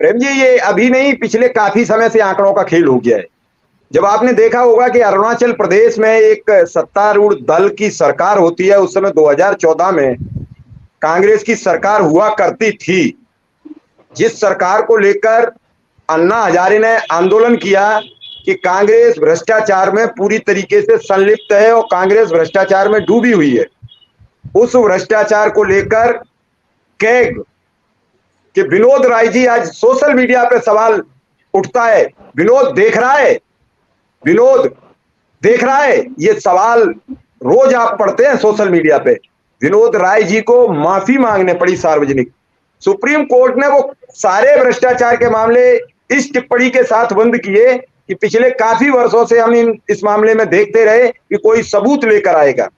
प्रेम जी, ये अभी नहीं, पिछले काफी समय से आंकड़ों का खेल हो गया है। जब आपने देखा होगा कि अरुणाचल प्रदेश में एक सत्तारूढ़ दल की सरकार होती है, उस समय 2014 में कांग्रेस की सरकार हुआ करती थी। जिस सरकार को लेकर अन्ना हजारे ने आंदोलन किया कि कांग्रेस भ्रष्टाचार में पूरी तरीके से संलिप्त है और कांग्रेस भ्रष्टाचार में डूबी हुई है, उस भ्रष्टाचार को लेकर कैग कि विनोद राय जी, आज सोशल मीडिया पे सवाल उठता है, विनोद देख रहा है, विनोद देख रहा है, ये सवाल रोज आप पढ़ते हैं सोशल मीडिया पे। विनोद राय जी को माफी मांगने पड़ी सार्वजनिक। सुप्रीम कोर्ट ने वो सारे भ्रष्टाचार के मामले इस टिप्पणी के साथ बंद किए कि पिछले काफी वर्षों से हम इस मामले में देखते रहे कि कोई सबूत लेकर आएगा।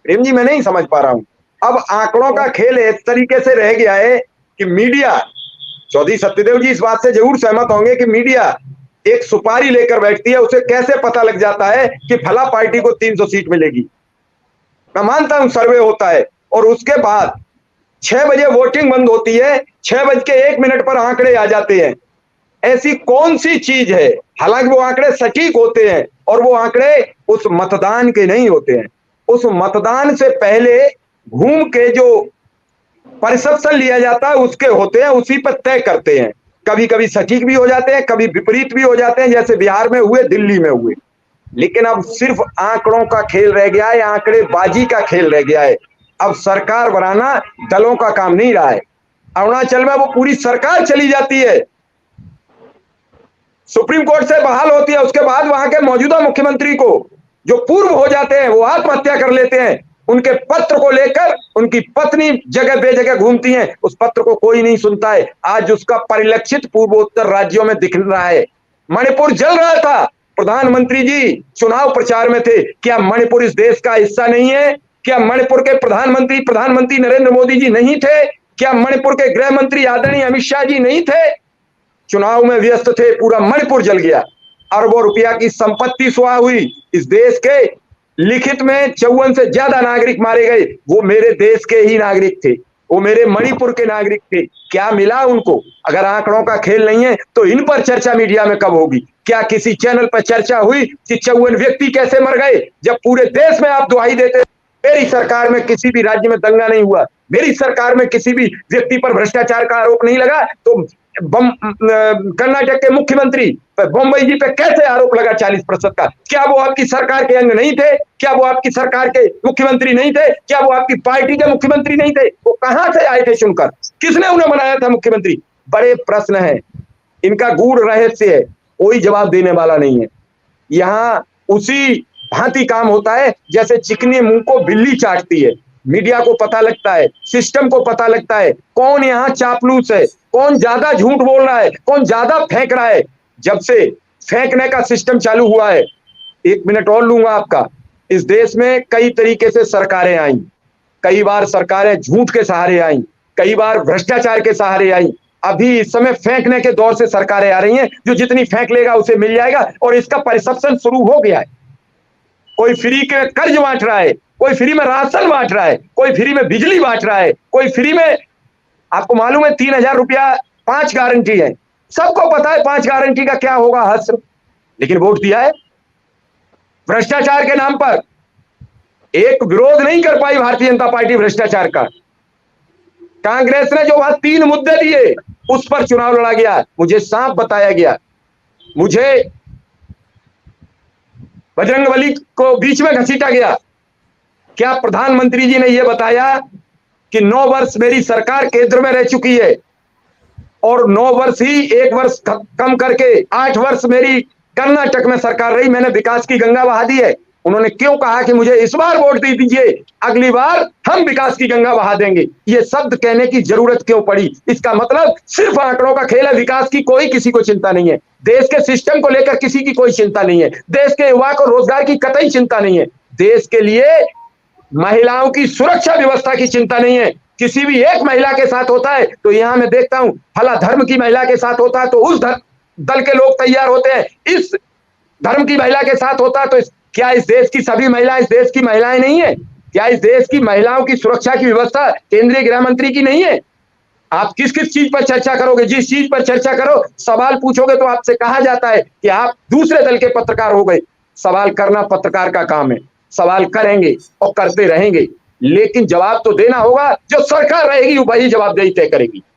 प्रेम जी, मैं नहीं समझ पा रहा हूं, अब आंकड़ों का खेल इस तरीके से रह गया है कि मीडिया, चौधरी सत्यदेव जी इस बात से जरूर सहमत होंगे कि मीडिया एक सुपारी लेकर बैठती है, उसे कैसे पता लग जाता है कि फला पार्टी को 300 सीट मिलेगी। मैं मानता हूं सर्वे होता है और उसके बाद 6 बजे वोटिंग बंद होती है, 6:01 पर आंकड़े आ जाते हैं। ऐसी कौन सी चीज है, हालांकि वो आंकड़े सटीक होते हैं और वो आंकड़े उस मतदान के नहीं होते हैं, उस मतदान से पहले घूम के जो परसेप्शन लिया जाता है उसके होते हैं, उसी पर तय करते हैं। कभी कभी सटीक भी हो जाते हैं, कभी विपरीत भी हो जाते हैं, जैसे बिहार में हुए, दिल्ली में हुए। लेकिन अब सिर्फ आंकड़ों का खेल रह गया है, आंकड़ेबाजी का खेल रह गया है। अब सरकार बनाना दलों का काम नहीं रहा है। अरुणाचल में वो पूरी सरकार चली जाती है, सुप्रीम कोर्ट से बहाल होती है, उसके बाद वहां के मौजूदा मुख्यमंत्री को, जो पूर्व हो जाते हैं, वो आत्महत्या कर लेते हैं। उनके पत्र को लेकर उनकी पत्नी जगह बेजगह घूमती हैं, उस पत्र को कोई नहीं सुनता है। आज उसका परिलक्षित पूर्वोत्तर राज्यों में दिख रहा है। मणिपुर जल रहा था, प्रधानमंत्री जी चुनाव प्रचार में थे। क्या मणिपुर इस देश का हिस्सा नहीं है? क्या मणिपुर के प्रधानमंत्री नरेंद्र मोदी जी नहीं थे? क्या मणिपुर के गृह मंत्री आदरणीय अमित शाह जी नहीं थे? चुनाव में व्यस्त थे, पूरा मणिपुर जल गया। अरबों रुपया की संपत्ति सुहा हुई। इस देश के लिखित में 54 से ज्यादा नागरिक मारे गए, वो मेरे देश के ही नागरिक थे, वो मेरे मणिपुर के नागरिक थे। क्या मिला उनको? अगर आंकड़ों का खेल नहीं है तो इन पर चर्चा मीडिया में कब होगी? क्या किसी चैनल पर चर्चा हुई कि 54 व्यक्ति कैसे मर गए, जब पूरे देश में आप दुहाई देते मेरी सरकार में किसी भी राज्य में दंगा नहीं हुआ, मेरी सरकार में किसी भी व्यक्ति पर भ्रष्टाचार का आरोप नहीं लगा, तो कर्नाटक के मुख्यमंत्री बम्बई जी पे कैसे आरोप लगा 40% का? क्या वो आपकी सरकार के अंग नहीं थे? क्या वो आपकी सरकार के मुख्यमंत्री नहीं थे? क्या वो आपकी पार्टी के मुख्यमंत्री नहीं थे? वो कहां से आए थे चुनकर? किसने उन्हें बनाया था मुख्यमंत्री? बड़े प्रश्न है, इनका गूढ़ रहस्य है, कोई जवाब देने वाला नहीं है। यहां उसी भांति काम होता है जैसे चिकने मुंह को बिल्ली चाटती है। मीडिया को पता लगता है, सिस्टम को पता लगता है कौन यहां चापलूस है, कौन ज्यादा झूठ बोल रहा है, कौन ज्यादा फेंक रहा है। जब से फेंकने का सिस्टम चालू हुआ है, 1 मिनट और लूंगा आपका, इस देश में कई तरीके से सरकारें आई, कई बार सरकारें झूठ के सहारे आई, कई बार भ्रष्टाचार के सहारे आई। अभी इस समय फेंकने के दौर से सरकारें आ रही हैं, जो जितनी फेंक लेगा उसे मिल जाएगा, और इसका परसेप्शन शुरू हो गया है। कोई फ्री के कर्ज बांट रहा है, कोई फ्री में राशन बांट रहा है, कोई फ्री में बिजली बांट रहा है, कोई फ्री में, आपको मालूम है 3000 रुपया 5 गारंटी है। सबको पता है 5 गारंटी का क्या होगा हश्र, लेकिन वोट दिया है भ्रष्टाचार के नाम पर। एक विरोध नहीं कर पाई भारतीय जनता पार्टी भ्रष्टाचार का। कांग्रेस ने जो वहां 3 मुद्दे दिए उस पर चुनाव लड़ा गया, मुझे साफ बताया गया, मुझे बजरंगबली को बीच में घसीटा गया। क्या प्रधानमंत्री जी ने यह बताया कि 9 वर्ष मेरी सरकार केंद्र में रह चुकी है और 9 वर्ष ही 1 वर्ष कम करके 8 वर्ष मेरी कर्नाटक में सरकार रही, मैंने विकास की गंगा बहा दी है। उन्होंने क्यों कहा कि मुझे इस बार वोट दे दीजिए, अगली बार हम विकास की गंगा बहा देंगे? ये शब्द कहने की जरूरत क्यों पड़ी? इसका मतलब सिर्फ आंकड़ों का खेल है, विकास की कोई किसी को चिंता नहीं है, देश के सिस्टम को लेकर किसी की कोई चिंता नहीं है, देश के युवा को रोजगार की कतई चिंता नहीं है, देश के लिए महिलाओं की सुरक्षा व्यवस्था की चिंता नहीं है। किसी भी एक महिला के साथ होता है तो यहां मैं देखता हूं फला धर्म की महिला के साथ होता है तो उस दल के लोग तैयार होते हैं, इस धर्म की महिला के साथ होता है तो क्या इस देश की सभी महिलाएं इस देश की महिलाएं नहीं है? क्या इस देश की महिलाओं की सुरक्षा की व्यवस्था केंद्रीय गृह मंत्री की नहीं है? आप किस किस चीज पर चर्चा करोगे? जिस चीज पर चर्चा करो, सवाल पूछोगे तो आपसे कहा जाता है कि आप दूसरे दल के पत्रकार हो गए। सवाल करना पत्रकार का काम है, सवाल करेंगे और करते रहेंगे, लेकिन जवाब तो देना होगा। जो सरकार रहेगी वही जवाबदेही तय करेगी।